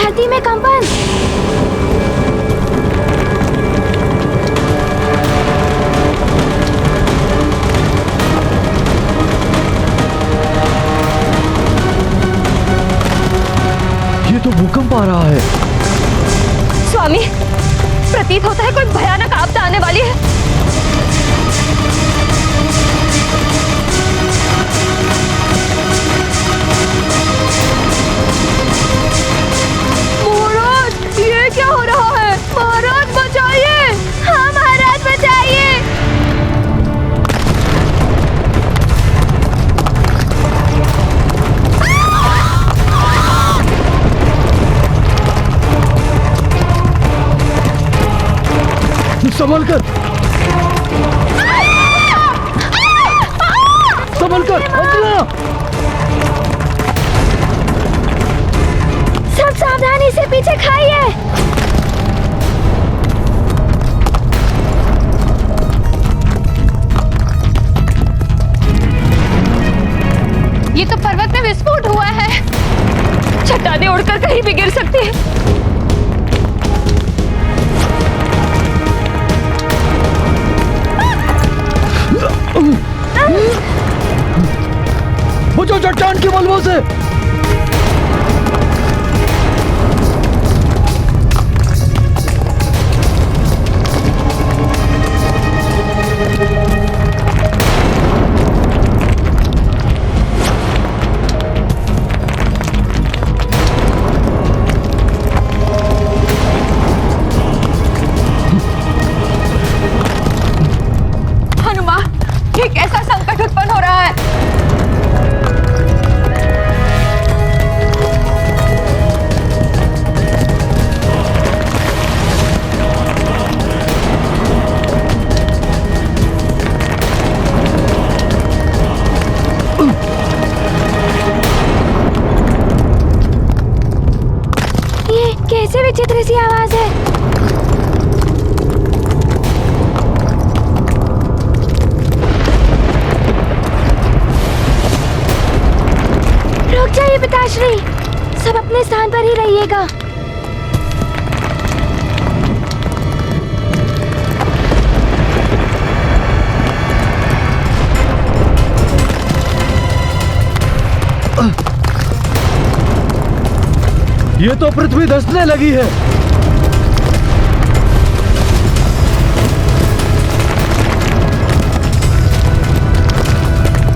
धरती में कंपन। ये तो भूकंप आ रहा है। स्वामी, प्रतीत होता है कोई भयानक आपदा आने वाली है। महाराज, ये क्या हो रहा है? महाराज बचाइए! हाँ महाराज बचाइए! संभल कर, संभल कर, अंजना! सब सावधानी से पीछे खाइए। ये तो पर्वत में विस्फोट हुआ है। चट्टानें उड़कर कहीं भी गिर सकती है। बचो चट्टान के मलबों से। हनुमान, ये कैसा संकट उत्पन्न हो रहा है? ये कैसे विचित्र सी आवाज है? रुक जाइए पिताश्री, सब अपने स्थान पर ही रहिएगा। ये तो पृथ्वी धंसने लगी है।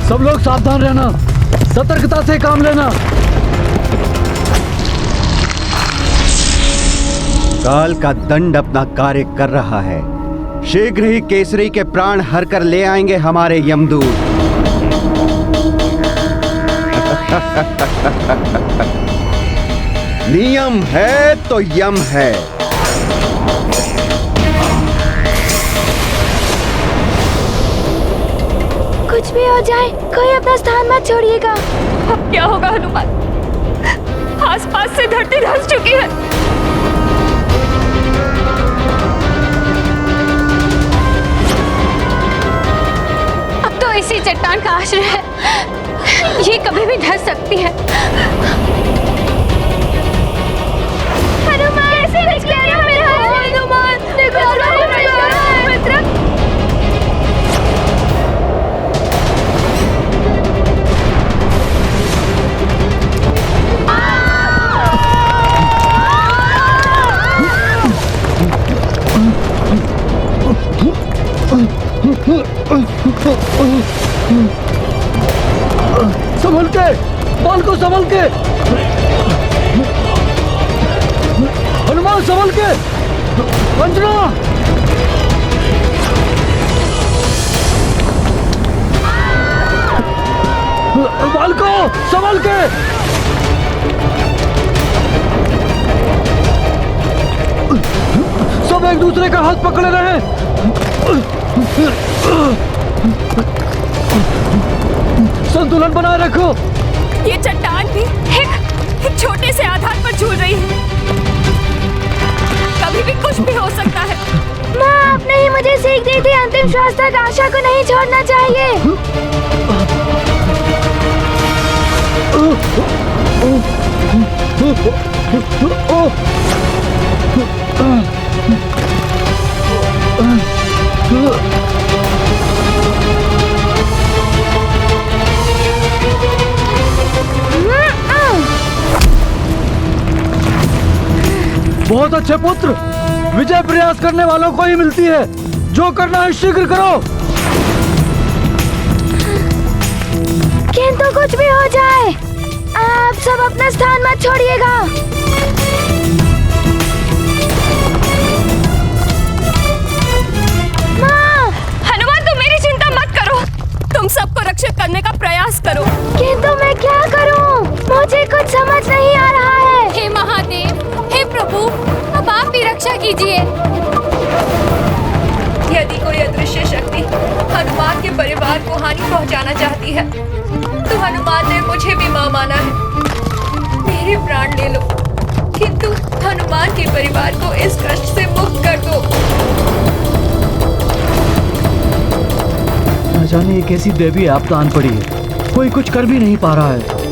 सब लोग सावधान रहना, सतर्कता से काम लेना। काल का दंड अपना कार्य कर रहा है। शीघ्र ही केसरी के प्राण हर कर ले आएंगे हमारे यमदूत। नियम है तो यम है। कुछ भी हो जाए, कोई अपना स्थान मत छोड़िएगा। अब क्या होगा हनुमान? आसपास से धरती धंस चुकी है। अब तो इसी चट्टान का आश्रय है, ये कभी भी धंस सकती है। हनुमान, कैसे बच गया ये मेरा हनुमान? देखो मित्र। संभल के, बाल को संभल के। हनुमान संभल के। अंजना, बाल को संभल के। सब एक दूसरे का हाथ पकड़े रहे। संतुलन बनाए रखो। ये चट्टान भी एक छोटे से आधार पर झूल रही है। कभी भी कुछ भी हो सकता है। माँ, आपने ही मुझे सीख दी थी, अंतिम श्वास तक आशा को नहीं छोड़ना चाहिए। बहुत अच्छे पुत्र, विजय प्रयास करने वालों को ही मिलती है। जो करना है शीघ्र करो। किंतु कुछ भी हो जाए, आप सब अपना स्थान मत छोड़िएगा। माँ! हनुमान, तुम मेरी चिंता मत करो। तुम सबको रक्षित करने का प्रयास करो। किंतु मैं क्या करूं? मुझे कुछ समझ नहीं आ रहा है। हे महादेव, हे प्रभु, अब आप भी रक्षा कीजिए। यदि कोई अदृश्य शक्ति हनुमान के परिवार को हानि पहुंचाना चाहती है, तो हनुमान ने मुझे भी मां माना है। मेरे प्राण ले लो, किंतु हनुमान के परिवार को इस कष्ट से मुक्त कर दो। न जाने ये कैसी देवी आपदान पड़ी है, कोई कुछ कर भी नहीं पा रहा है।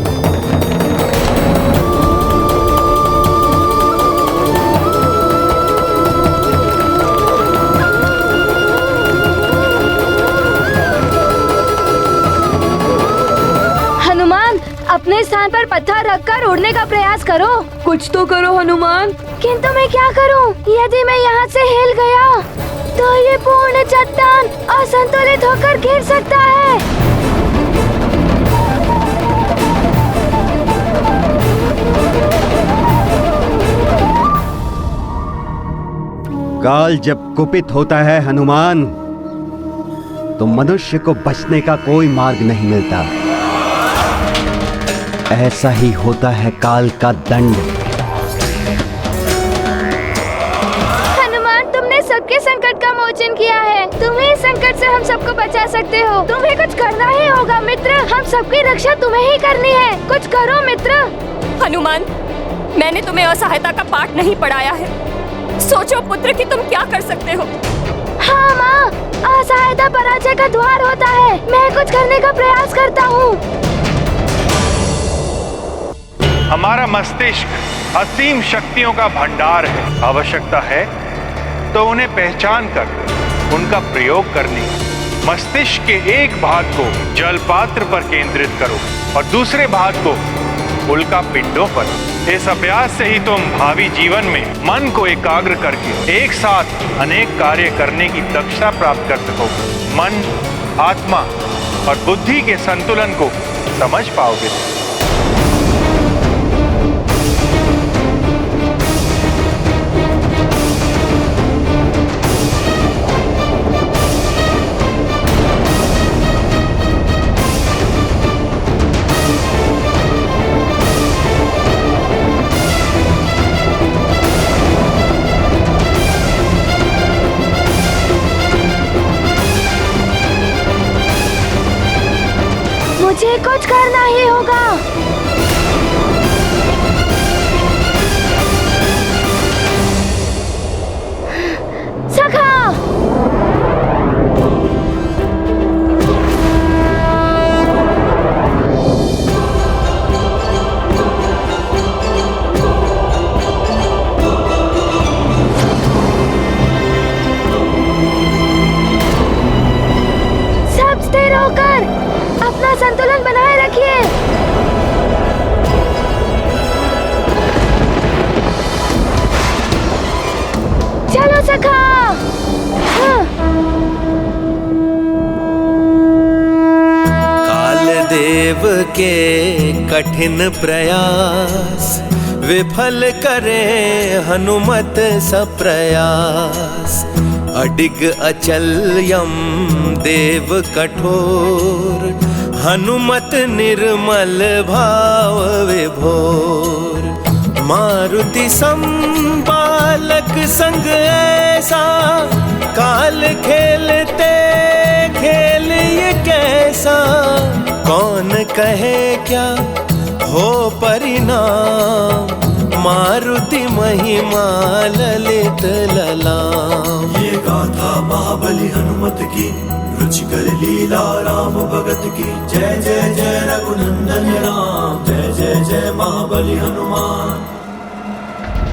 अपने स्थान पर पत्थर रखकर उड़ने का प्रयास करो। कुछ तो करो हनुमान। किंतु मैं क्या करूं? यदि मैं यहाँ से हिल गया तो ये पूर्ण चट्टान असंतुलित होकर गिर सकता है। काल जब कुपित होता है हनुमान, तो मनुष्य को बचने का कोई मार्ग नहीं मिलता। ऐसा ही होता है काल का दंड। हनुमान, तुमने सबके संकट का मोचन किया है। तुम ही संकट से हम सबको बचा सकते हो। तुम्हें कुछ करना ही होगा मित्र। हम सबकी रक्षा तुम्हें ही करनी है। कुछ करो मित्र। हनुमान, मैंने तुम्हें असहायता का पाठ नहीं पढ़ाया है। सोचो पुत्र कि तुम क्या कर सकते हो। हाँ माँ, असहायता पराजय का द्वार होता है। मैं कुछ करने का प्रयास करता हूँ। हमारा मस्तिष्क असीम शक्तियों का भंडार है। आवश्यकता है तो उन्हें पहचान कर उनका प्रयोग करने। मस्तिष्क के एक भाग को जल पात्र पर केंद्रित करो और दूसरे भाग को उल्का पिंडों पर। इस अभ्यास से ही तुम भावी जीवन में मन को एकाग्र करके एक साथ अनेक कार्य करने की दक्षता प्राप्त कर सकोगे। मन, आत्मा और बुद्धि के संतुलन को समझ पाओगे। मुझे कुछ करना ही होगा। सखा! सब स्थिर होकर अपना संतुलन बनाए रखिए। चलो सखा। हाँ। काल देव के कठिन प्रयास विफल करे हनुमत सब प्रयास। अडिग अचल यम देव कठोर, हनुमत निर्मल भाव विभोर। मारुति संबालक संग ऐसा, काल खेलते खेल ये कैसा। कौन कहे क्या हो परिणाम, मारुति महिमा ललित ललाम। ये गाथा महाबली हनुमत की, रुचिकर लीला राम भगत की। जय जय जय रघुनंदन राम, जय जय जय महाबली हनुमान।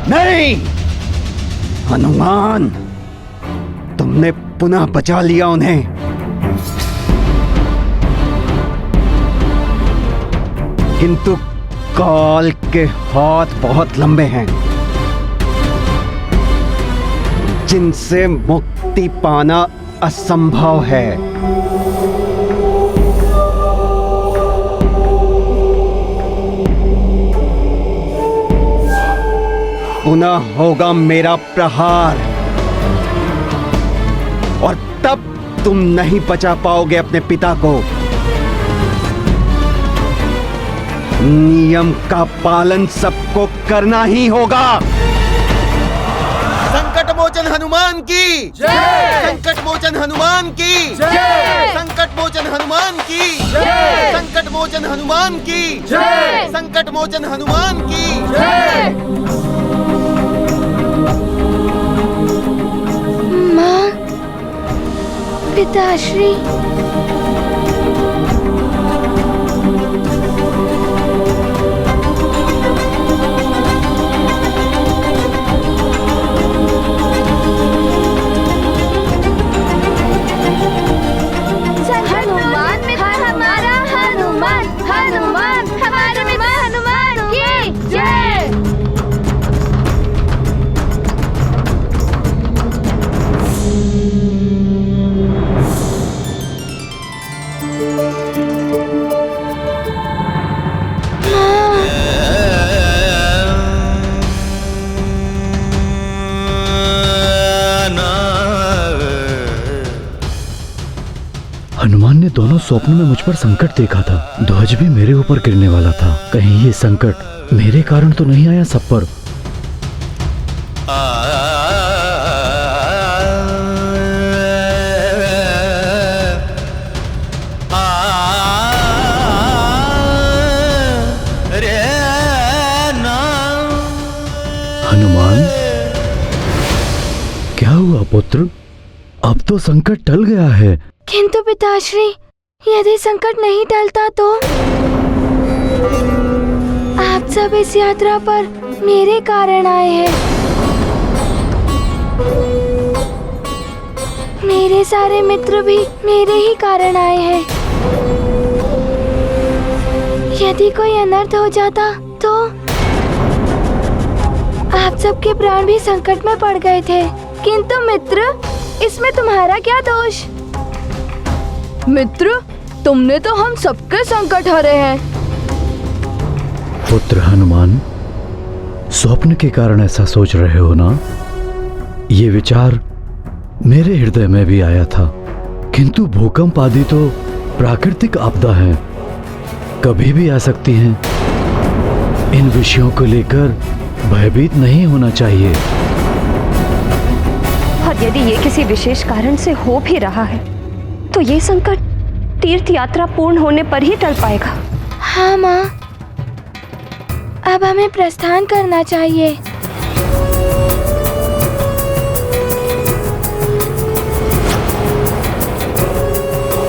नहीं हनुमान, तुमने पुनः बचा लिया उन्हें। किंतु काल के हाथ बहुत लंबे हैं, जिनसे मुक्ति पाना असंभव है। पुनः होगा मेरा प्रहार, और तब तुम नहीं बचा पाओगे अपने पिता को। नियम का पालन सबको करना ही होगा। संकट मोचन हनुमान की जय, संकट मोचन हनुमान की जय, संकट मोचन हनुमान की जय, संकट मोचन हनुमान की जय, संकट मोचन हनुमान की जय। माँ, पिताश्री, हनुमान ने दोनों स्वप्न में मुझ पर संकट देखा था। ध्वज भी मेरे ऊपर गिरने वाला था। कहीं ये संकट मेरे कारण तो नहीं आया सब पर। हनुमान, क्या हुआ पुत्र? अब तो संकट टल गया है। किंतु पिताश्री, यदि संकट नहीं टलता तो? आप सब इस यात्रा पर मेरे कारण आए हैं। मेरे सारे मित्र भी मेरे ही कारण आए हैं। यदि कोई अनर्थ हो जाता तो? आप सबके प्राण भी संकट में पड़ गए थे। किंतु मित्र, इसमें तुम्हारा क्या दोष? मित्र, तुमने तो हम सबके संकट हरे हैं। पुत्र हनुमान, स्वप्न के कारण ऐसा सोच रहे हो ना? ये विचार मेरे हृदय में भी आया था, किंतु भूकंप आदि तो प्राकृतिक आपदा है, कभी भी आ सकती हैं। इन विषयों को लेकर भयभीत नहीं होना चाहिए। और यदि ये किसी विशेष कारण से हो भी रहा है तो ये संकट तीर्थ यात्रा पूर्ण होने पर ही टल पाएगा। हाँ माँ, अब हमें प्रस्थान करना चाहिए।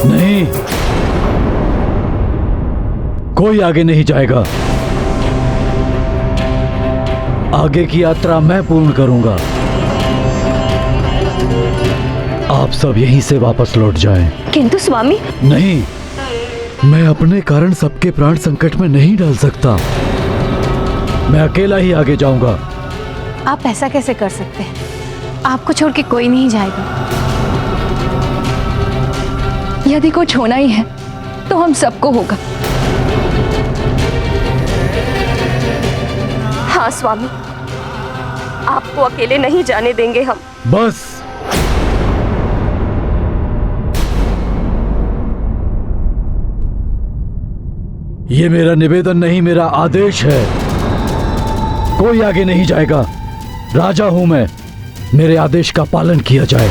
नहीं, कोई आगे नहीं जाएगा। आगे की यात्रा मैं पूर्ण करूंगा। आप सब यहीं से वापस लौट जाएं। किंतु स्वामी। नहीं, मैं अपने कारण सबके प्राण संकट में नहीं डाल सकता। मैं अकेला ही आगे जाऊंगा। आप ऐसा कैसे कर सकते हैं? आपको छोड़ के कोई नहीं जाएगा। यदि कुछ होना ही है तो हम सबको होगा। हाँ स्वामी, आपको अकेले नहीं जाने देंगे हम। बस, ये मेरा निवेदन नहीं, मेरा आदेश है। कोई आगे नहीं जाएगा। राजा हूं मैं, मेरे आदेश का पालन किया जाए।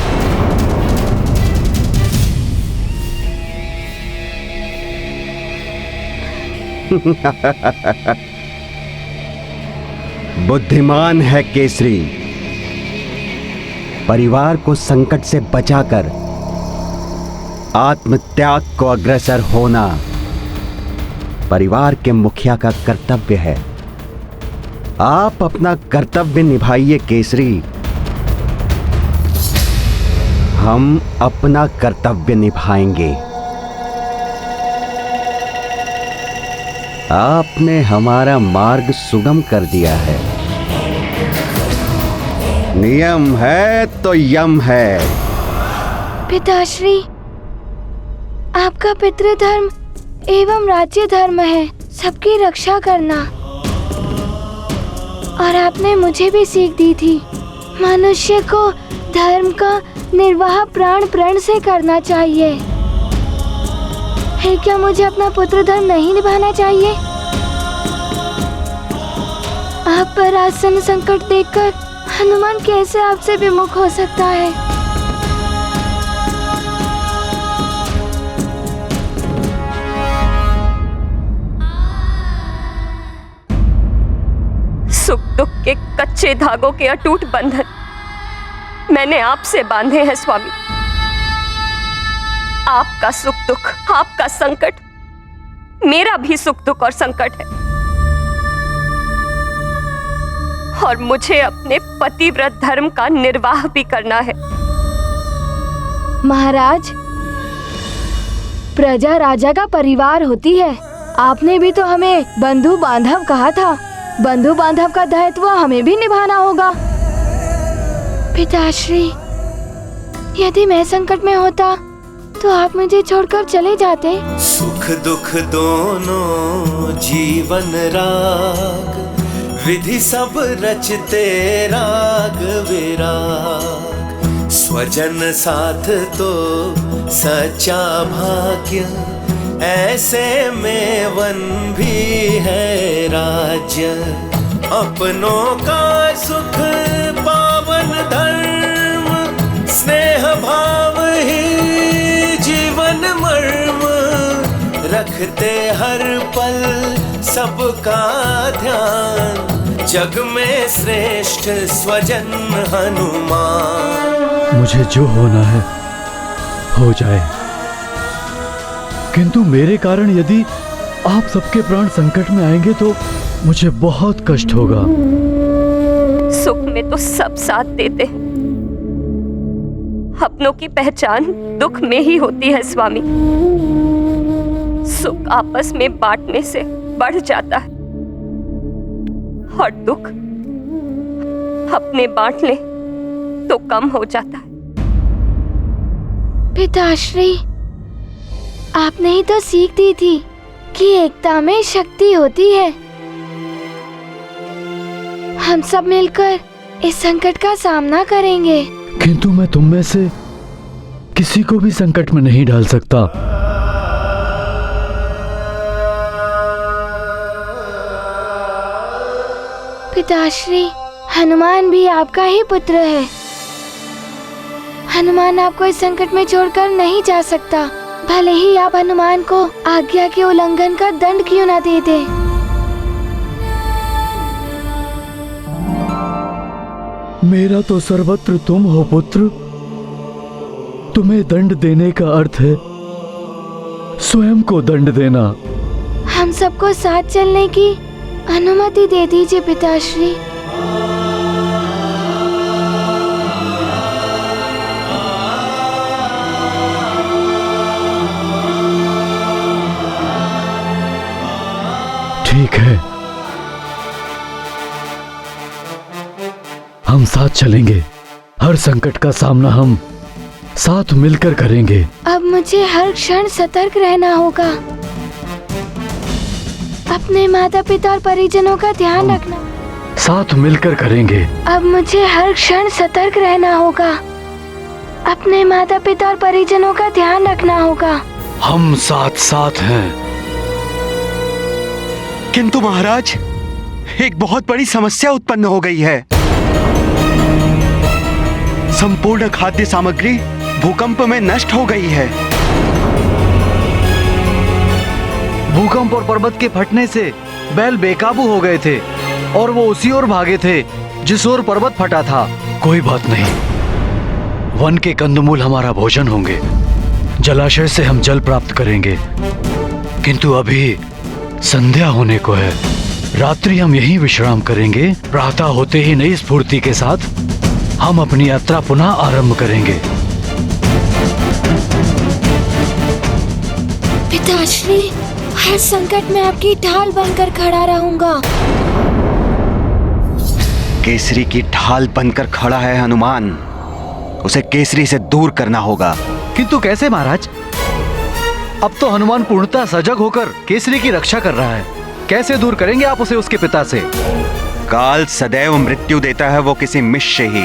बुद्धिमान है केसरी, परिवार को संकट से बचाकर आत्मत्याग को अग्रसर होना परिवार के मुखिया का कर्तव्य है। आप अपना कर्तव्य निभाइए केसरी, हम अपना कर्तव्य निभाएंगे। आपने हमारा मार्ग सुगम कर दिया है। नियम है तो यम है। पिताश्री, आपका पितृधर्म एवं राज्य धर्म है सबकी रक्षा करना। और आपने मुझे भी सीख दी थी, मनुष्य को धर्म का निर्वाह प्राण प्रण से करना चाहिए। है क्या मुझे अपना पुत्र धर्म नहीं निभाना चाहिए? आप पर आसन संकट देखकर हनुमान कैसे आपसे विमुख हो सकता है? सुख दुख के कच्चे धागों के अटूट बंधन मैंने आपसे बांधे हैं स्वामी। आपका सुख दुख, आपका संकट मेरा भी सुख दुख और संकट है। और मुझे अपने पतिव्रत धर्म का निर्वाह भी करना है। महाराज, प्रजा राजा का परिवार होती है। आपने भी तो हमें बंधु बांधव कहा था। बंधु बांधव का दायित्व हमें भी निभाना होगा। पिताश्री, यदि मैं संकट में होता तो आप मुझे छोड़कर चले जाते। सुख दुख दोनों जीवन राग, विधि सब रचते राग विराग। स्वजन साथ तो सच्चा भाग्य, ऐसे में वन भी है राज्य। अपनों का सुख पावन धर्म, स्नेह भाव ही जीवन मर्म। रखते हर पल सबका ध्यान, जग में श्रेष्ठ स्वजन हनुमान। मुझे जो होना है हो जाए, किंतु मेरे कारण यदि आप सबके प्राण संकट में आएंगे तो मुझे बहुत कष्ट होगा। सुख में तो सब साथ देते हैं, अपनों की पहचान दुख में ही होती है स्वामी। सुख आपस में बांटने से बढ़ जाता है और दुख अपने बांट ले तो कम हो जाता है। पिताश्री, आपने ही तो सीख दी थी कि एकता में शक्ति होती है। हम सब मिलकर इस संकट का सामना करेंगे। किंतु मैं तुम में से किसी को भी संकट में नहीं डाल सकता। पिताश्री, हनुमान भी आपका ही पुत्र है। हनुमान आपको इस संकट में छोड़कर नहीं जा सकता, भले ही आप हनुमान को आज्ञा के उल्लंघन का दंड क्यों न दे दे। मेरा तो सर्वत्र तुम हो पुत्र। तुम्हें दंड देने का अर्थ है स्वयं को दंड देना। हम सबको साथ चलने की अनुमति दे दीजिए पिताश्री। ठीक है, हम साथ चलेंगे। हर संकट का सामना हम साथ मिलकर करेंगे। अब मुझे हर क्षण सतर्क रहना होगा। अपने माता पिता और परिजनों का ध्यान रखना। साथ मिलकर करेंगे। अब मुझे हर क्षण सतर्क रहना होगा। अपने माता पिता और परिजनों का ध्यान रखना होगा। हम साथ साथ हैं। किंतु महाराज, एक बहुत बड़ी समस्या उत्पन्न हो गई है। संपूर्ण खाद्य सामग्री भूकंप में नष्ट हो गई है। भूकंप और पर्वत के फटने से बैल बेकाबू हो गए थे और वो उसी ओर भागे थे जिस ओर पर्वत फटा था। कोई बात नहीं, वन के कंदमूल हमारा भोजन होंगे, जलाशय से हम जल प्राप्त करेंगे। किंतु अभी संध्या होने को है, रात्रि हम यहीं विश्राम करेंगे। प्रातः होते ही नई स्फूर्ति के साथ हम अपनी यात्रा पुनः आरंभ करेंगे। पिताश्री, हर संकट में आपकी ढाल बनकर खड़ा रहूंगा। केसरी की ढाल बनकर खड़ा है हनुमान, उसे केसरी से दूर करना होगा। किंतु कैसे महाराज? अब तो हनुमान पूर्णतः सजग होकर केसरी की रक्षा कर रहा है, कैसे दूर करेंगे आप उसे उसके पिता से? काल सदैव मृत्यु देता है, वो किसी मिश से ही,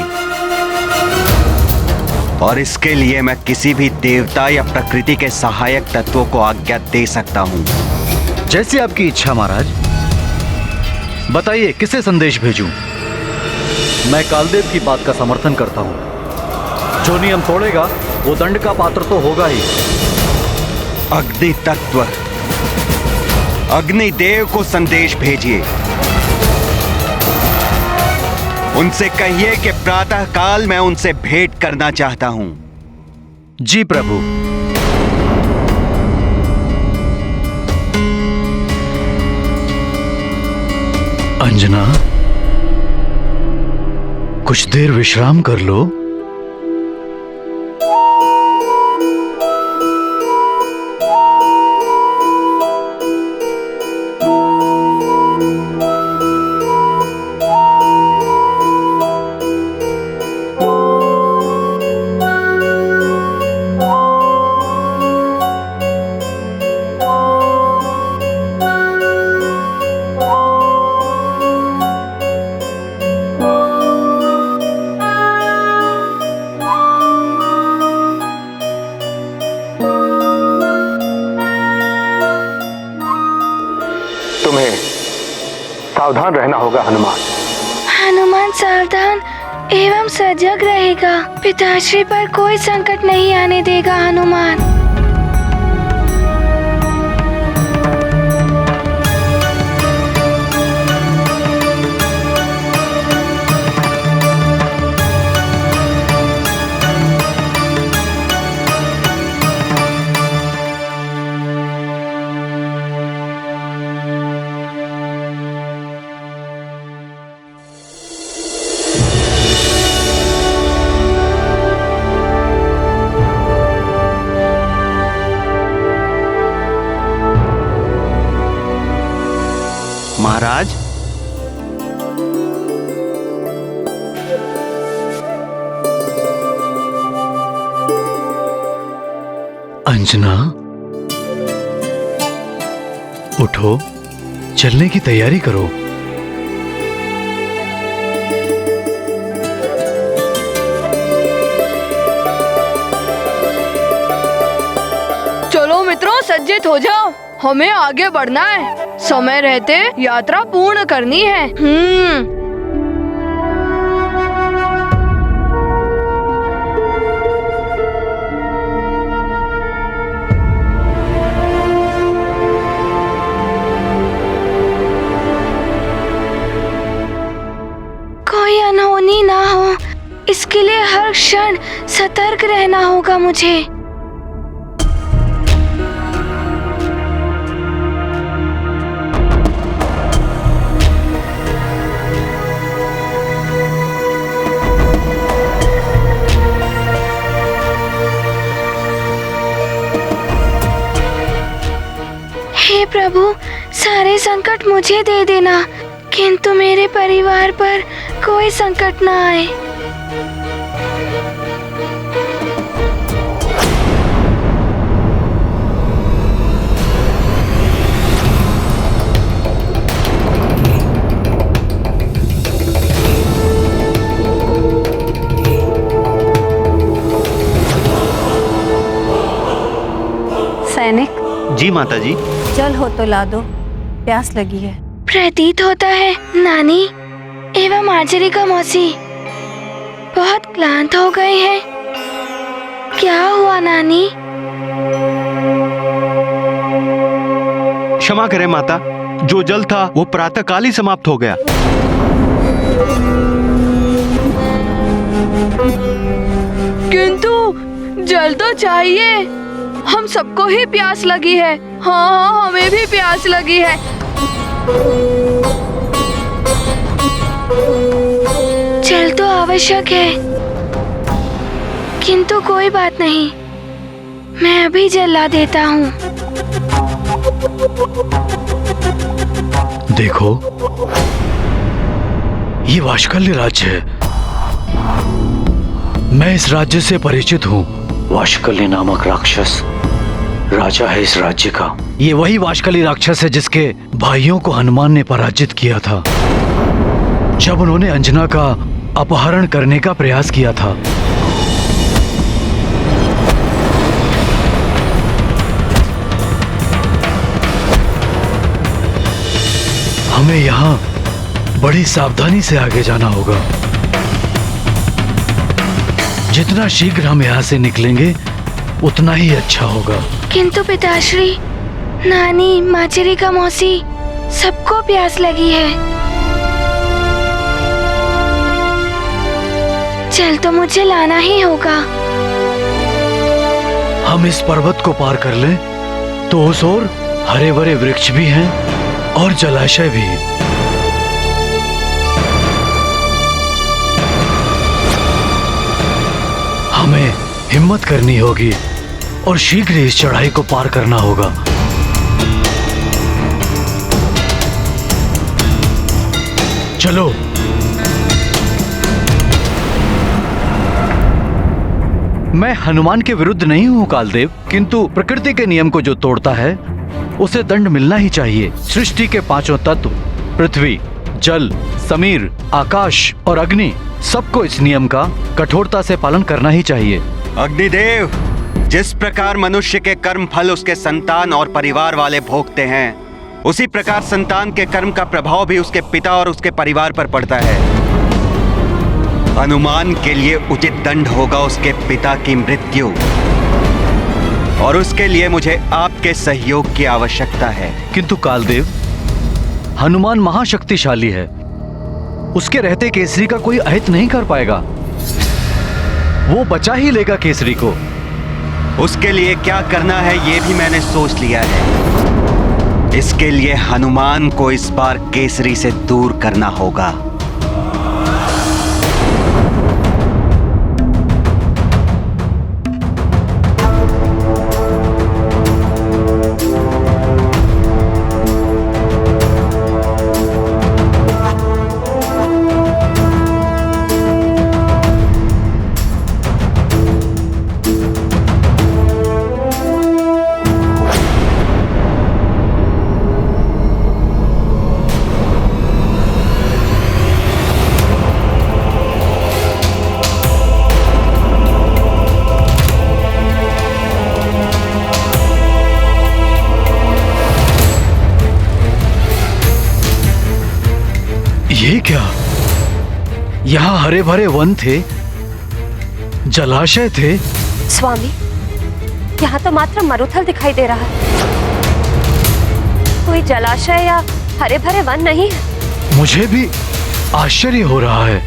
और इसके लिए मैं किसी भी देवता या प्रकृति के सहायक तत्वों को आज्ञा दे सकता हूँ। जैसी आपकी इच्छा महाराज। बताइए किसे संदेश भेजूं? मैं कालदेव की बात का समर्थन करता हूँ। जो नियम तोड़ेगा वो दंड का पात्र तो होगा ही। अग्नि तत्व, अग्निदेव को संदेश भेजिए। उनसे कहिए कि प्रातः काल मैं उनसे भेंट करना चाहता हूं। जी प्रभु। अंजना, कुछ देर विश्राम कर लो। सावधान रहना होगा हनुमान। हनुमान सावधान एवं सजग रहेगा। पिताश्री पर कोई संकट नहीं आने देगा हनुमान। महाराज, अंजना, उठो, चलने की तैयारी करो। चलो मित्रों, सज्जित हो जाओ, हमें आगे बढ़ना है। समय रहते यात्रा पूर्ण करनी है। कोई अनहोनी ना हो, इसके लिए हर क्षण सतर्क रहना होगा मुझे। हे प्रभु, सारे संकट मुझे दे देना, किंतु मेरे परिवार पर कोई संकट ना आए। सैनिक, जी माता जी। जल हो तो ला दो, प्यास लगी है। प्रतीत होता है नानी एवं आचरी का मौसी बहुत क्लांत हो गए हैं। क्या हुआ नानी? क्षमा करें माता, जो जल था वो प्रातःकाल ही समाप्त हो गया। किंतु जल तो चाहिए। हम सबको ही प्यास लगी है। हाँ, हमें भी प्यास लगी है। जल तो आवश्यक है, किंतु कोई बात नहीं, मैं अभी जल ला देता हूँ। देखो, ये वाशकल्य राज्य है। मैं इस राज्य से परिचित हूँ। वाशकल्य नामक राक्षस राजा है इस राज्य का। ये वही वाशकल्य राक्षस है जिसके भाइयों को हनुमान ने पराजित किया था जब उन्होंने अंजना का अपहरण करने का प्रयास किया था। हमें यहाँ बड़ी सावधानी से आगे जाना होगा। जितना शीघ्र हम यहाँ से निकलेंगे उतना ही अच्छा होगा। किंतु पिताश्री, नानी, माचरिका मौसी, सबको प्यास लगी है। जल तो मुझे लाना ही होगा। हम इस पर्वत को पार कर लें तो उस ओर हरे भरे वृक्ष भी हैं और जलाशय भी। हमें हिम्मत करनी होगी और शीघ्र इस चढ़ाई को पार करना होगा। चलो। मैं हनुमान के विरुद्ध नहीं हूं कालदेव, किंतु प्रकृति के नियम को जो तोड़ता है उसे दंड मिलना ही चाहिए। सृष्टि के पांचों तत्व पृथ्वी, जल, समीर, आकाश और अग्नि, सबको इस नियम का कठोरता से पालन करना ही चाहिए। अग्निदेव, जिस प्रकार मनुष्य के कर्म फल उसके संतान और परिवार वाले भोगते हैं, उसी प्रकार संतान के कर्म का प्रभाव भी उसके पिता और उसके परिवार पर पड़ता है। हनुमान के लिए उचित दंड होगा उसके पिता की मृत्यु, और उसके लिए मुझे आपके सहयोग की आवश्यकता है। किंतु कालदेव, हनुमान महाशक्तिशाली है। उसके रहते केसरी का कोई अहित नहीं कर पाएगा। वो बचा ही लेगा केसरी को। उसके लिए क्या करना है ये भी मैंने सोच लिया है। इसके लिए हनुमान को इस बार केसरी से दूर करना होगा। ये क्या? यहाँ हरे भरे वन थे, जलाशय थे। स्वामी, यहाँ तो मात्र मरुथल दिखाई दे रहा है, कोई जलाशय या हरे भरे वन नहीं है। मुझे भी आश्चर्य हो रहा है।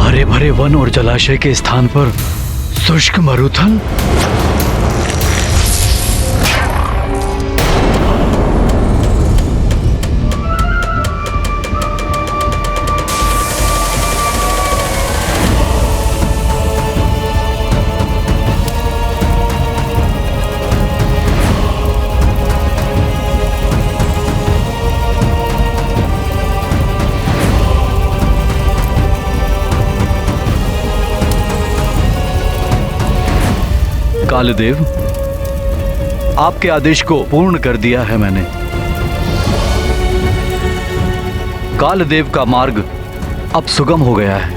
हरे भरे वन और जलाशय के स्थान पर शुष्क मरुथल। कालदेव, आपके आदेश को पूर्ण कर दिया है मैंने। कालदेव का मार्ग अब सुगम हो गया है।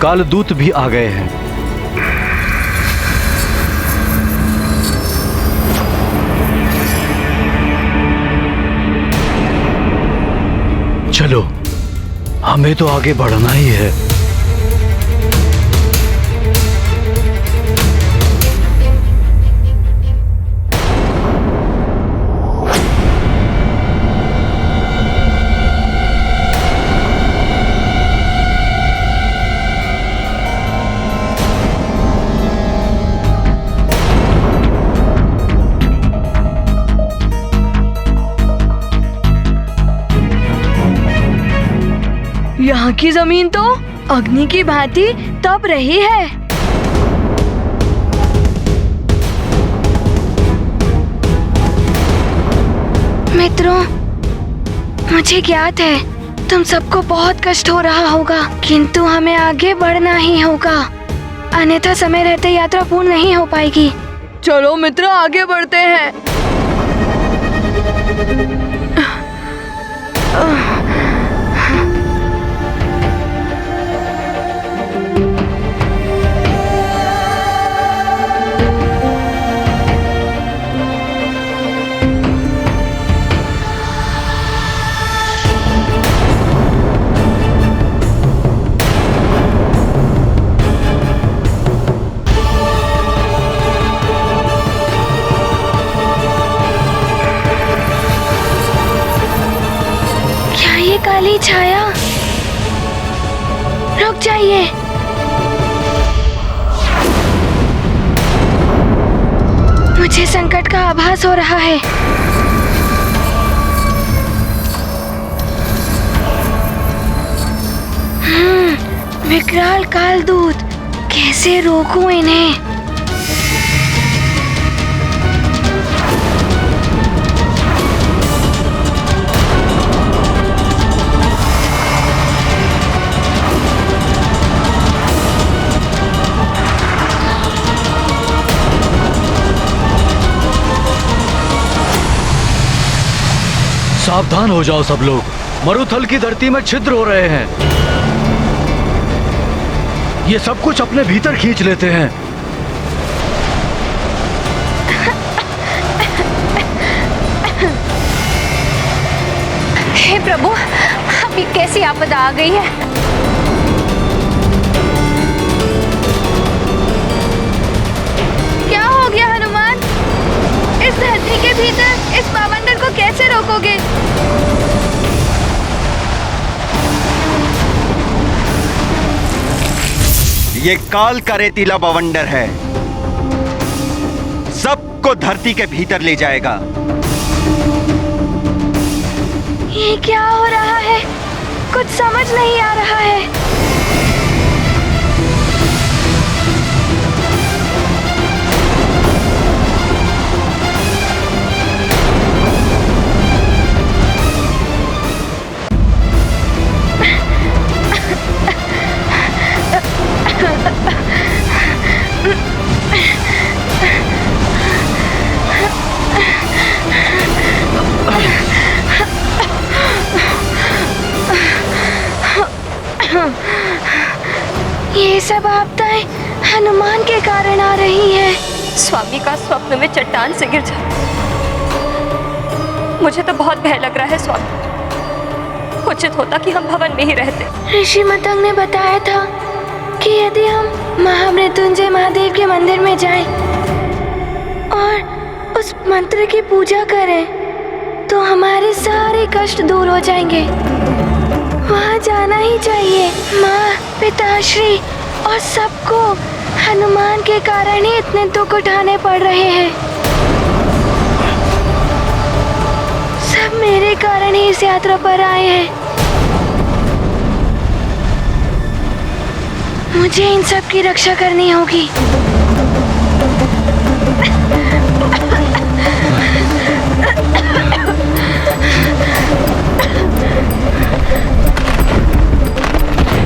कालदूत भी आ गए हैं। चलो, हमें तो आगे बढ़ना ही है। यहाँ की जमीन तो अग्नि की भांति तप रही है। मित्रों, मुझे ज्ञात है तुम सबको बहुत कष्ट हो रहा होगा, किंतु हमें आगे बढ़ना ही होगा, अन्यथा समय रहते यात्रा पूर्ण नहीं हो पाएगी। चलो मित्र, आगे बढ़ते हैं। काली छाया, रुक जाइए। मुझे संकट का आभास हो रहा है। विकराल कालदूत, कैसे रोकूं इन्हें? सावधान हो जाओ सब लोग, मरुथल की धरती में छिद्र हो रहे हैं। ये सब कुछ अपने भीतर खींच लेते हैं। हे प्रभु, अभी कैसी आपदा आ गई है? क्या हो गया हनुमान? इस धरती के भीतर इस बावंडर को कैसे रोकोगे? ये काल का रेतीला बवंडर है, सबको धरती के भीतर ले जाएगा। ये क्या हो रहा है? कुछ समझ नहीं आ रहा है। ये सब आपदाएं हनुमान के कारण आ रही हैं। स्वामी का स्वप्न में चट्टान से गिर जा, मुझे तो बहुत भय लग रहा है स्वामी। उचित होता कि हम भवन में ही रहते। ऋषि मतंग ने बताया था कि यदि हम महामृत्युंजय महादेव के मंदिर में जाएं और उस मंत्र की पूजा करें तो हमारे सारे कष्ट दूर हो जाएंगे। वहाँ जाना ही चाहिए। माँ, पिताश्री और सबको हनुमान के कारण ही इतने दुख उठाने पड़ रहे हैं। सब मेरे कारण ही इस यात्रा पर आए हैं। मुझे इन सब की रक्षा करनी होगी।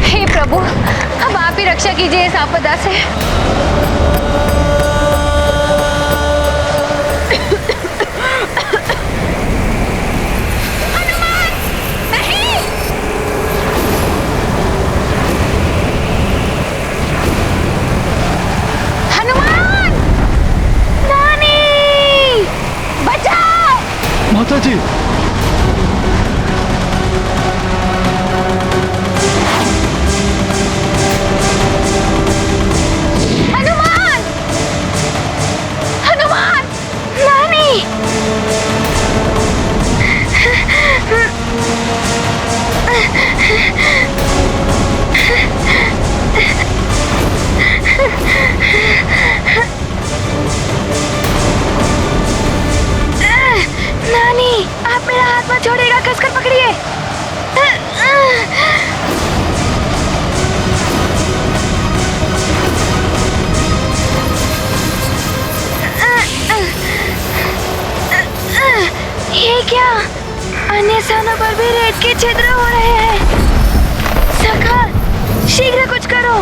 हे प्रभु, अब आप ही रक्षा कीजिए इस आपदा से। हनुमान, नहीं! हनुमान! नानी! बचाओ! माता जी, के छिद्र हो रहे हैं। सखा, शीघ्र कुछ करो।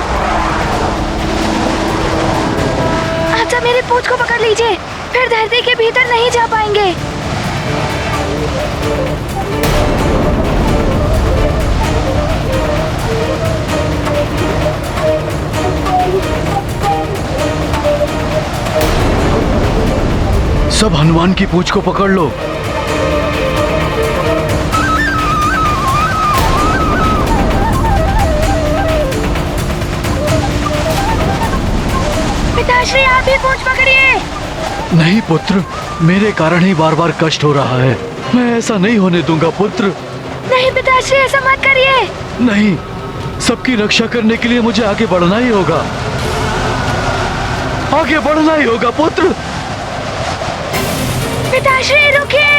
आप सब मेरी पूंछ को पकड़ लीजिए, फिर धरती के भीतर नहीं जा पाएंगे। सब हनुमान की पूंछ को पकड़ लो। पिताश्री, आप भी पूंछ पकड़िए। नहीं पुत्र, मेरे कारण ही बार बार कष्ट हो रहा है। मैं ऐसा नहीं होने दूंगा पुत्र। नहीं पिताश्री, ऐसा मत करिए। नहीं, सबकी रक्षा करने के लिए मुझे आगे बढ़ना ही होगा। आगे बढ़ना ही होगा पुत्र। पिताश्री रुकिए।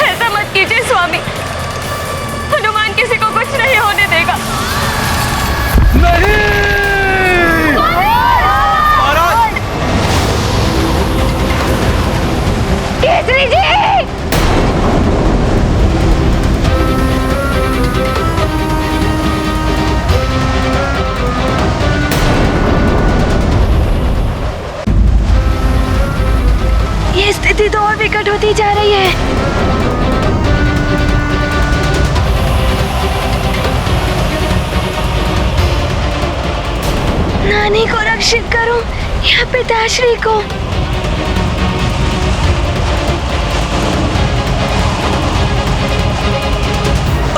ऐसा मत कीजिए स्वामी, हनुमान किसी को कुछ नहीं होने देगा। नहीं! केसरी जी! ये स्थिति तो और विकट होती जा रही है। नानी को रक्षित करूं या पिताश्री को?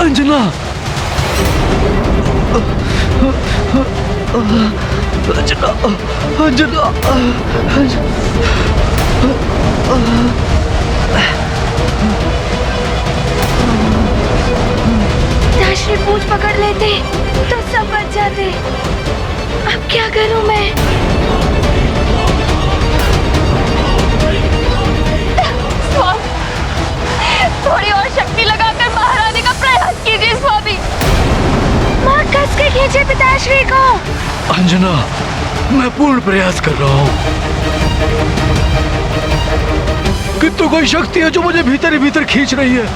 अंजना! अंजना! अंजना! पिताश्री पूंछ पकड़ लेते तो सब बच जाते। अब क्या करूं मैं? थोड़ी और शक्ति लगाकर बाहर आने का प्रयास कीजिए स्वामी। मां कस के खींचे पिताश्री को। अंजना, मैं पूर्ण प्रयास कर रहा हूँ, किंतु कोई शक्ति है जो मुझे भीतर ही भीतर खींच रही है।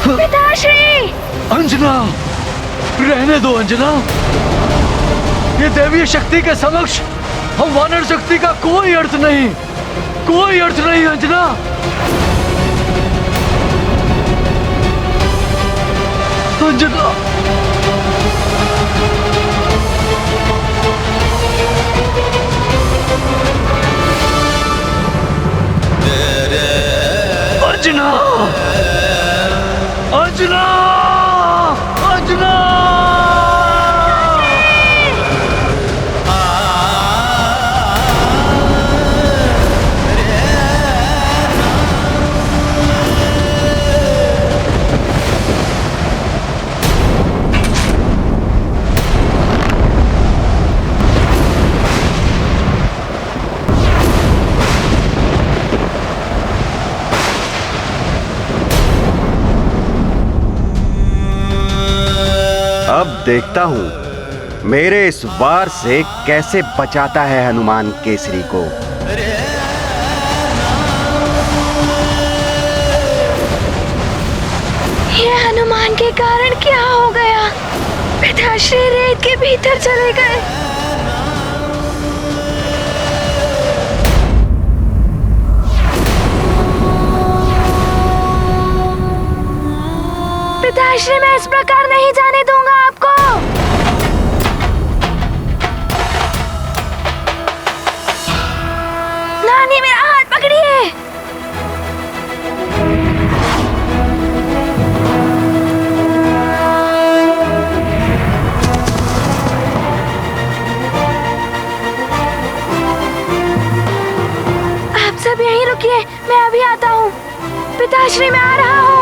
पिताश्री! अंजना, रहने दो अंजना। ये दैवीय शक्ति के समक्ष हम वानर शक्ति का कोई अर्थ नहीं, कोई अर्थ नहीं अंजना। अंजना, अंजना, अंजना, अंजना! अब देखता हूं मेरे इस वार से कैसे बचाता है हनुमान केसरी को। ये हनुमान के कारण क्या हो गया? पिताश्री रेत के भीतर चले गए। पिताश्री, मैं इस प्रकार नहीं जाने दूंगा आपको। नानी, मेरा हाथ पकड़िए। आप सब यहीं रुकिए, मैं अभी आता हूँ। पिताश्री, मैं आ रहा हूँ।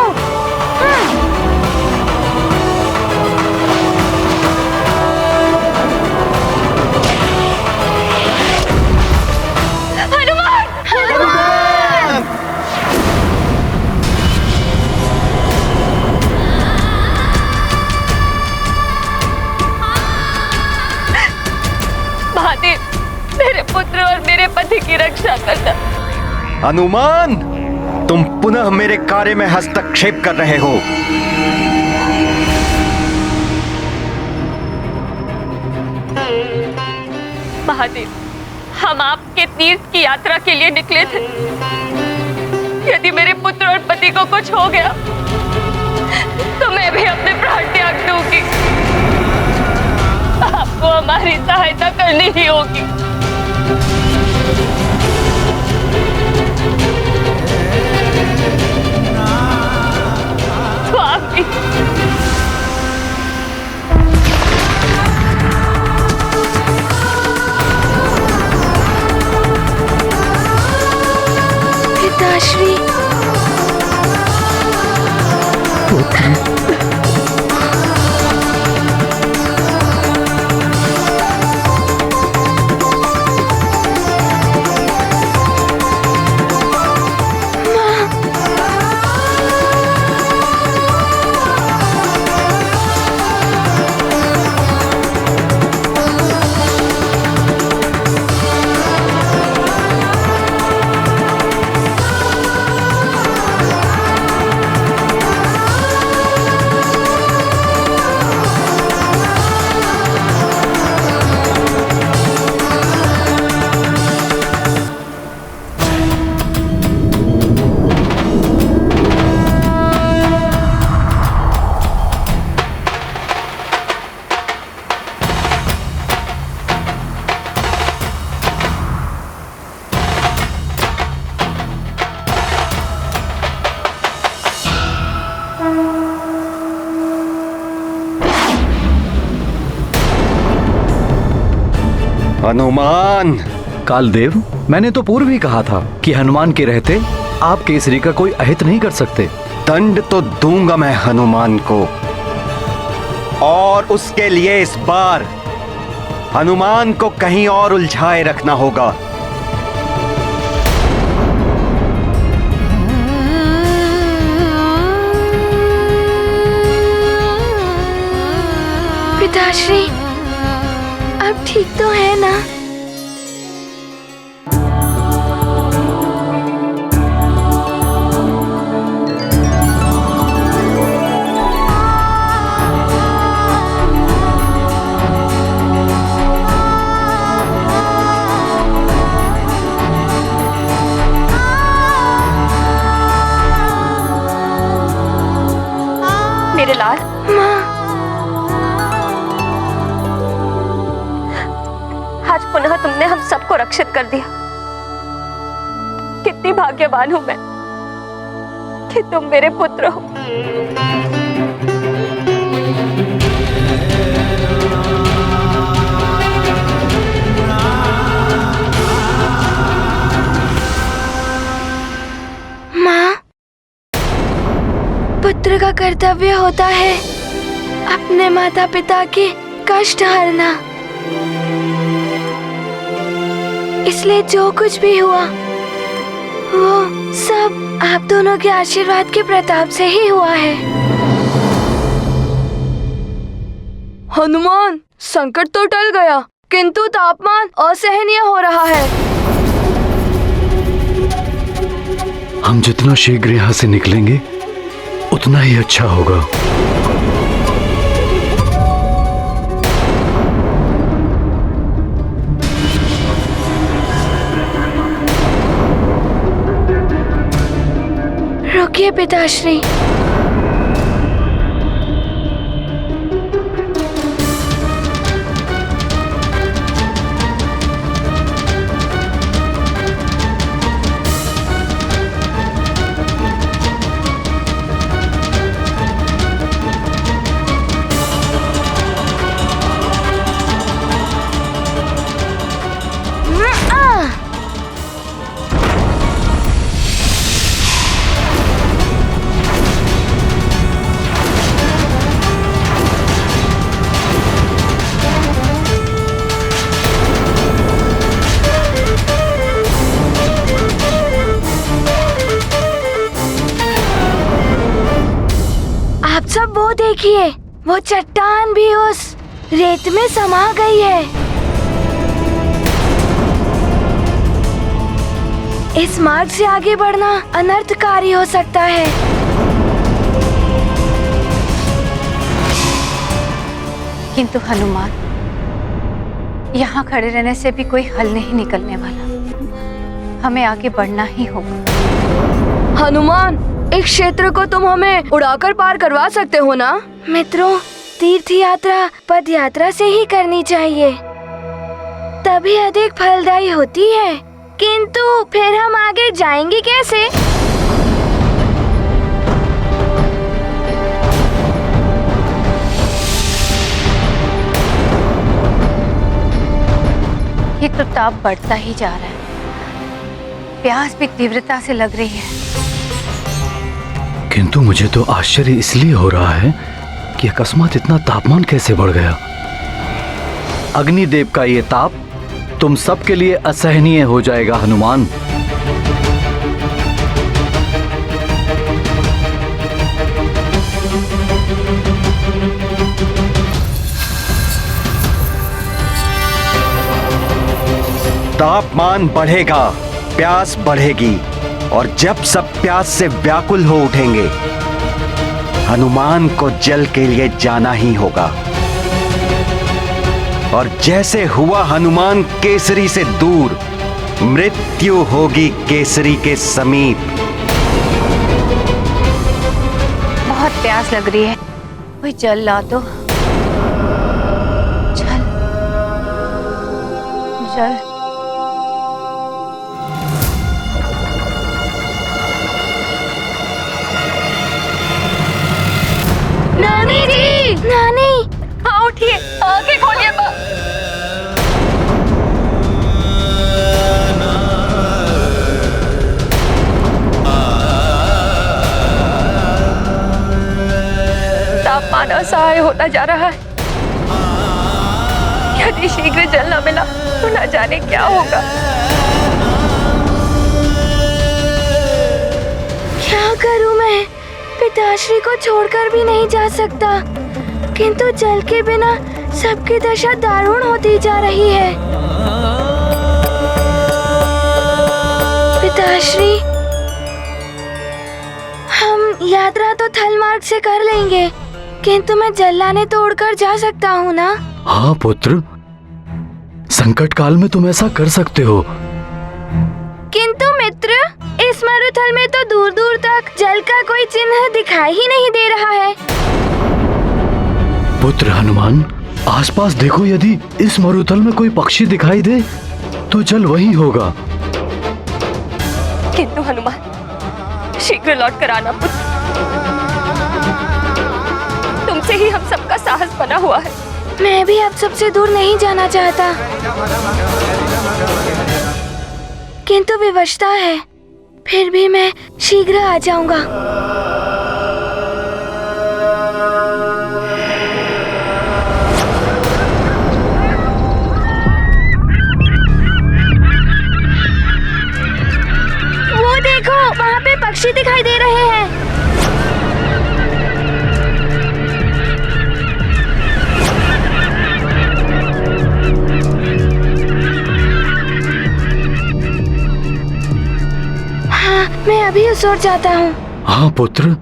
महादेव, मेरे पुत्र और मेरे पति की रक्षा हनुमान, तुम पुनः मेरे कार्य में हस्तक्षेप कर रहे हो। महादेव, हम आपके तीर्थ की यात्रा के लिए निकले थे। यदि मेरे पुत्र और पति को कुछ हो गया तो मैं भी अपने प्राण त्याग दूंगी। आपको हमारी सहायता करनी ही होगी। स्वामी, पिताश्री, हनुमान। कालदेव, मैंने तो पूर्व ही कहा था कि हनुमान के रहते आप केसरी का कोई अहित नहीं कर सकते। दंड तो दूंगा मैं हनुमान को, और उसके लिए इस बार हनुमान को कहीं और उलझाए रखना होगा। पिताश्री, अब ठीक तो है ना? मेरे लाल, आज पुनः तुमने हम सबको रक्षित कर दिया। कितनी भाग्यवान हूं मैं कि तुम मेरे पुत्र हो। माँ, पुत्र का कर्तव्य होता है अपने माता पिता के कष्ट हरना। इसलिए जो कुछ भी हुआ वो सब आप दोनों के आशीर्वाद के प्रताप से ही हुआ है। हनुमान, संकट तो टल गया, किंतु तापमान असहनीय हो रहा है। हम जितना शीघ्र यहाँ से निकलेंगे उतना ही अच्छा होगा। रुकिए पिताश्री, आप सब वो देखिए, वो चट्टान भी उस रेत में समा गई है। इस मार्ग से आगे बढ़ना अनर्थकारी हो सकता है। किंतु हनुमान, यहाँ खड़े रहने से भी कोई हल नहीं निकलने वाला। हमें आगे बढ़ना ही होगा। हनुमान, इस क्षेत्र को तुम हमें उड़ाकर पार करवा सकते हो ना? मित्रों, तीर्थ यात्रा पद यात्रा से ही करनी चाहिए, तभी अधिक फलदायी होती है। किंतु फिर हम आगे जाएंगे कैसे? ये तो ताप बढ़ता ही जा रहा है। प्यास भी तीव्रता से लग रही है। किंतु मुझे तो आश्चर्य इसलिए हो रहा है कि अकस्मात इतना तापमान कैसे बढ़ गया। अग्निदेव का ये ताप तुम सबके लिए असहनीय हो जाएगा हनुमान। तापमान बढ़ेगा, प्यास बढ़ेगी, और जब सब प्यास से व्याकुल हो उठेंगे, हनुमान को जल के लिए जाना ही होगा। और जैसे हुआ हनुमान केसरी से दूर, मृत्यु होगी केसरी के समीप। बहुत प्यास लग रही है, कोई जल ला दो। जल, जल। नानी जी, नानी, हाँ उठिए, आगे खोलिए। तापमान असहाय होता जा रहा है। यदि शीघ्र जल न मिला तो न जाने क्या होगा। क्या करूं मैं? पिताश्री को छोड़कर भी नहीं जा सकता, किंतु जल के बिना सबकी दशा दारुण होती जा रही है। पिताश्री, हम यात्रा तो थल मार्ग से कर लेंगे, किंतु मैं जल लाने तो उड़कर जा सकता हूँ ना? हाँ पुत्र, संकट काल में तुम ऐसा कर सकते हो। किंतु मित्र, इस मरुथल में तो दूर दूर तक जल का कोई चिन्ह दिखाई ही नहीं दे रहा है। पुत्र हनुमान, आसपास देखो, यदि इस मरुथल में कोई पक्षी दिखाई दे तो जल वही होगा। किंतु हनुमान, शीघ्र लौट कर आना पुत्र। तुमसे ही हम सबका साहस बना हुआ है। मैं भी अब सबसे दूर नहीं जाना चाहता, किंतु विवशता है। फिर भी मैं शीघ्र आ जाऊंगा। वो देखो, वहाँ पे पक्षी दिखाई दे रहे हैं। मैं अभी उस ओर जाता हूँ। हाँ पुत्र,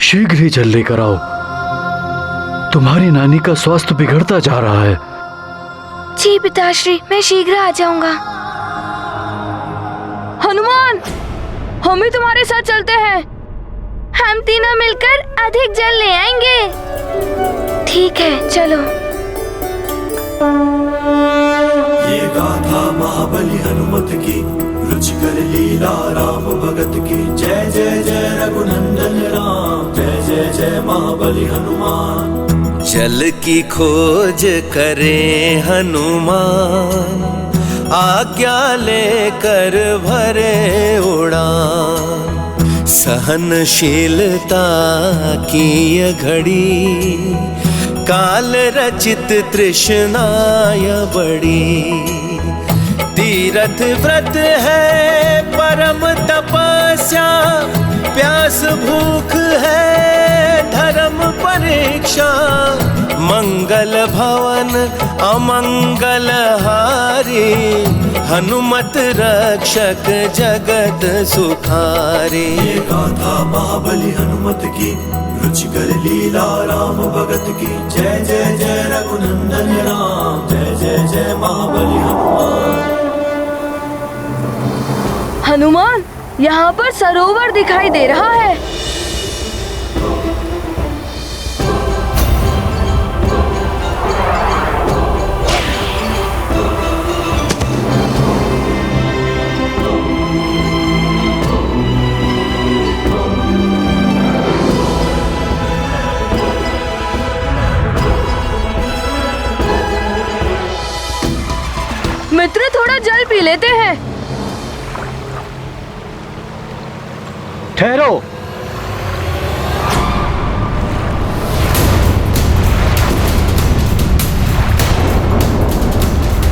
शीघ्र ही जल लेकर आओ। तुम्हारी नानी का स्वास्थ्य बिगड़ता जा रहा है। जी पिताश्री, मैं शीघ्र आ जाऊंगा। हनुमान, हम भी तुम्हारे साथ चलते हैं। हम तीनों मिलकर अधिक जल ले आएंगे। ठीक है, चलो। ये गाथा महाबली हनुमत की, रुचिकर लीला राम भगत की। जय जय जय रघुनंदन राम, जय जय जय महाबली हनुमान। जल की खोज करे हनुमान, आज्ञा लेकर भरे उड़ान। सहनशीलता की ये घड़ी, काल रचित तृष्णाय बड़ी। तीरथ व्रत है परम तपस्या, प्यास भूख है धर्म परीक्षा। मंगल मंगल भवन अमंगल हारी, हनुमत रक्षक जगत सुखारी। ये गाथा महाबली हनुमत की, रुचिकर लीला राम भगत की। जय जय जय रघुनंदन राम, जय जय जय महाबली हनुमान। हनुमान, यहाँ पर सरोवर दिखाई दे रहा है। मित्र, थोड़ा जल पी लेते हैं। ठहरो।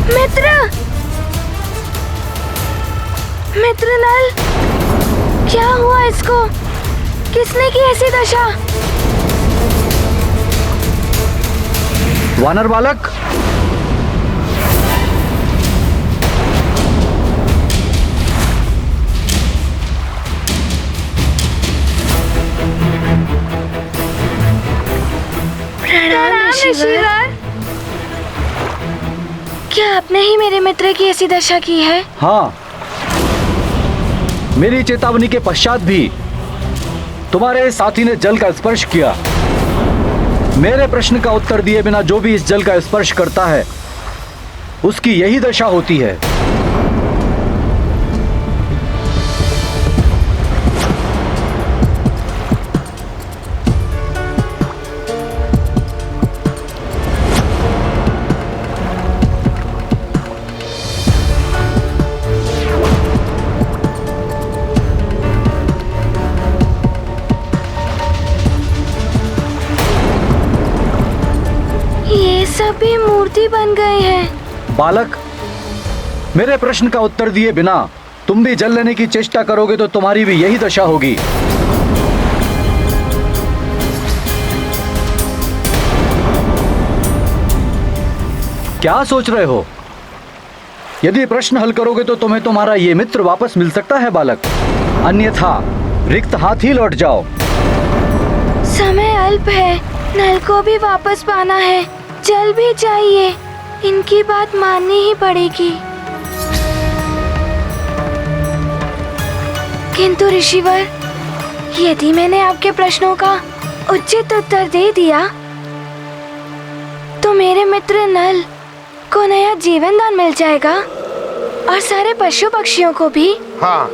मित्र, मित्र नल, क्या हुआ इसको? किसने की ऐसी दशा? वानर बालक, प्रणाम ऋषिवर। क्या आपने ही मेरे मित्र की ऐसी दशा की है? हाँ, मेरी चेतावनी के पश्चात भी तुम्हारे साथी ने जल का स्पर्श किया। मेरे प्रश्न का उत्तर दिए बिना जो भी इस जल का स्पर्श करता है उसकी यही दशा होती है। सभी मूर्ति बन गए हैं। बालक, मेरे प्रश्न का उत्तर दिए बिना तुम भी जल लेने की चेष्टा करोगे तो तुम्हारी भी यही दशा होगी। क्या सोच रहे हो? यदि प्रश्न हल करोगे तो तुम्हें तुम्हारा ये मित्र वापस मिल सकता है बालक, अन्यथा रिक्त हाथ ही लौट जाओ। समय अल्प है, नल को भी वापस पाना है, जल भी चाहिए, इनकी बात माननी ही पड़ेगी। किंतु ऋषिवर, यदि मैंने आपके प्रश्नों का उचित उत्तर दे दिया तो मेरे मित्र नल को नया जीवन दान मिल जाएगा और सारे पशु पक्षियों को भी। हाँ,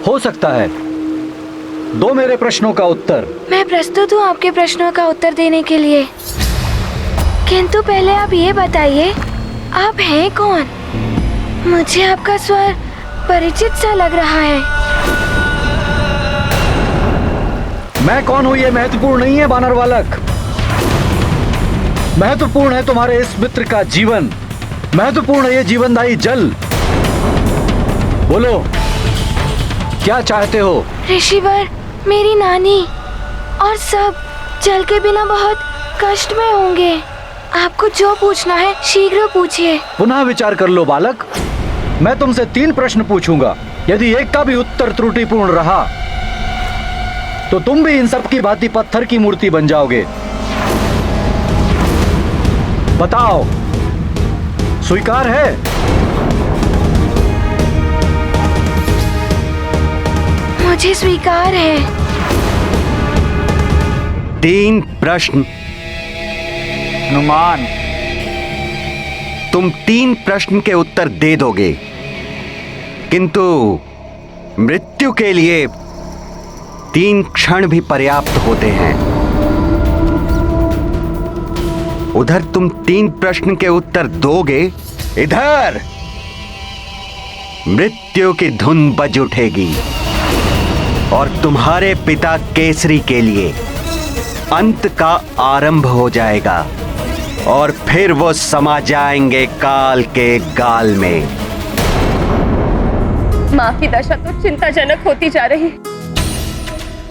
हो सकता है। दो मेरे प्रश्नों का उत्तर। मैं प्रस्तुत हूँ आपके प्रश्नों का उत्तर देने के लिए, किंतु पहले आप ये बताइए, आप हैं कौन? मुझे आपका स्वर परिचित सा लग रहा है। मैं कौन हूँ ये महत्वपूर्ण नहीं है बानर बालक। महत्वपूर्ण है तुम्हारे इस मित्र का जीवन, महत्वपूर्ण है ये जीवनदायी जल। बोलो, क्या चाहते हो? ऋषिवर, मेरी नानी और सब जल के बिना बहुत कष्ट में होंगे। आपको जो पूछना है शीघ्र पूछिए। पुनः विचार कर लो बालक। मैं तुमसे 3 प्रश्न पूछूंगा, यदि एक का भी उत्तर त्रुटिपूर्ण रहा तो तुम भी इन सब की भांति पत्थर की मूर्ति बन जाओगे। बताओ, स्वीकार है? मुझे स्वीकार है। 3 प्रश्न। हनुमान, तुम 3 प्रश्न के उत्तर दे दोगे, किंतु मृत्यु के लिए 3 क्षण भी पर्याप्त होते हैं। उधर तुम 3 प्रश्न के उत्तर दोगे, इधर मृत्यु की धुन बज उठेगी और तुम्हारे पिता केसरी के लिए अंत का आरंभ हो जाएगा और फिर वो समा जाएंगे काल के गाल में। माँ की दशा तो चिंताजनक होती जा रही,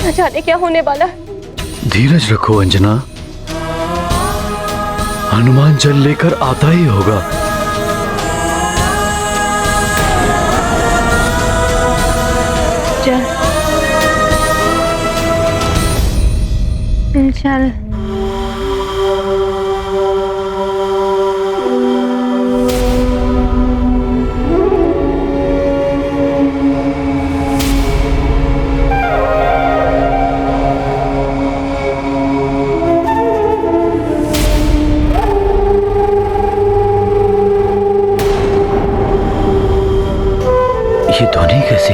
न जाने क्या होने वाला। धीरज रखो अंजना, हनुमान जल लेकर आता ही होगा। चल ये ध्वनि कैसी?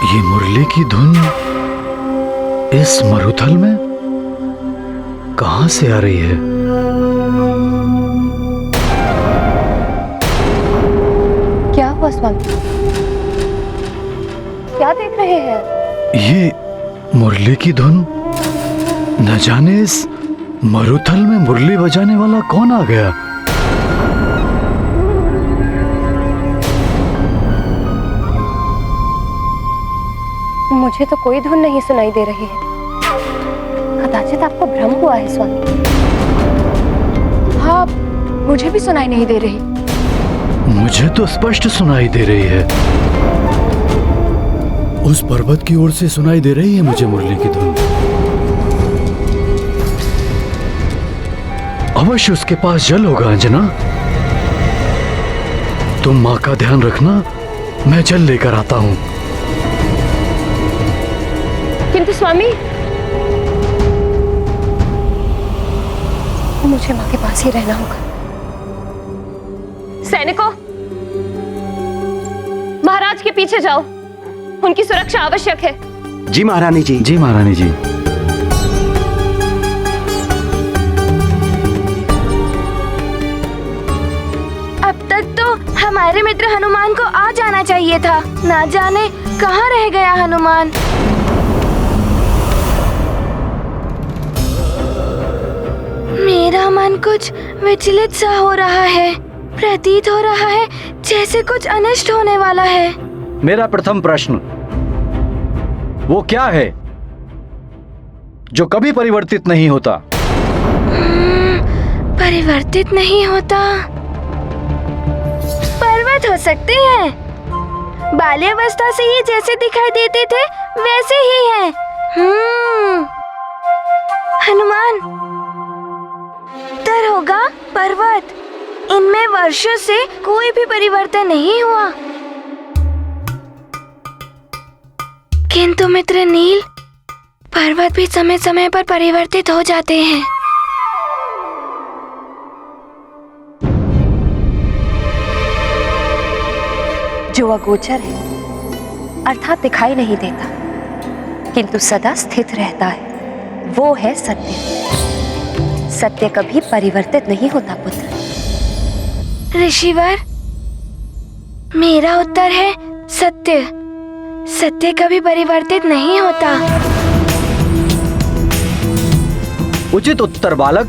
ये मुरली की धुन इस मरुथल में कहां से आ रही है? क्या हुआ स्वामी? क्या देख रहे हैं? ये मुरली की धुन, न जाने इस मरुथल में मुरली बजाने वाला कौन आ गया? मुझे तो कोई धुन नहीं सुनाई दे रही है। कदाचित आपको भ्रम हुआ है स्वामी। हाँ, मुझे भी सुनाई नहीं दे रही। मुझे तो स्पष्ट सुनाई दे रही है। उस पर्वत की ओर से सुनाई दे रही है मुझे मुरली की धुन। अवश्य उसके पास जल होगा अंजना। तुम मां का ध्यान रखना, मैं जल लेकर आता हूं। किंतु स्वामी, मुझे मां के पास ही रहना होगा। सैनिकों, महाराज के पीछे जाओ, उनकी सुरक्षा आवश्यक है। जी महारानी जी। जी महारानी जी। अब तक तो हमारे मित्र हनुमान को आ जाना चाहिए था। ना जाने कहाँ रह गया हनुमान। मेरा मन कुछ विचलित सा हो रहा है। प्रतीत हो रहा है जैसे कुछ अनिष्ट होने वाला है। मेरा प्रथम प्रश्न, वो क्या है जो कभी परिवर्तित नहीं होता? परिवर्तित नहीं होता? पर्वत हो सकते हैं। बाल्यावस्था से ही जैसे दिखाई देते थे वैसे ही हैं। हनुमान तर होगा पर्वत। इनमें वर्षों से कोई भी परिवर्तन नहीं हुआ। किंतु मित्र नील, पर्वत भी समय समय पर परिवर्तित हो जाते हैं। जो अगोचर है, अर्थात दिखाई नहीं देता, किंतु सदा स्थित रहता है, वो है सत्य। सत्य कभी परिवर्तित नहीं होता पुत्र। ऋषिवर, मेरा उत्तर है सत्य। सत्य कभी परिवर्तित नहीं होता। उचित उत्तर बालक।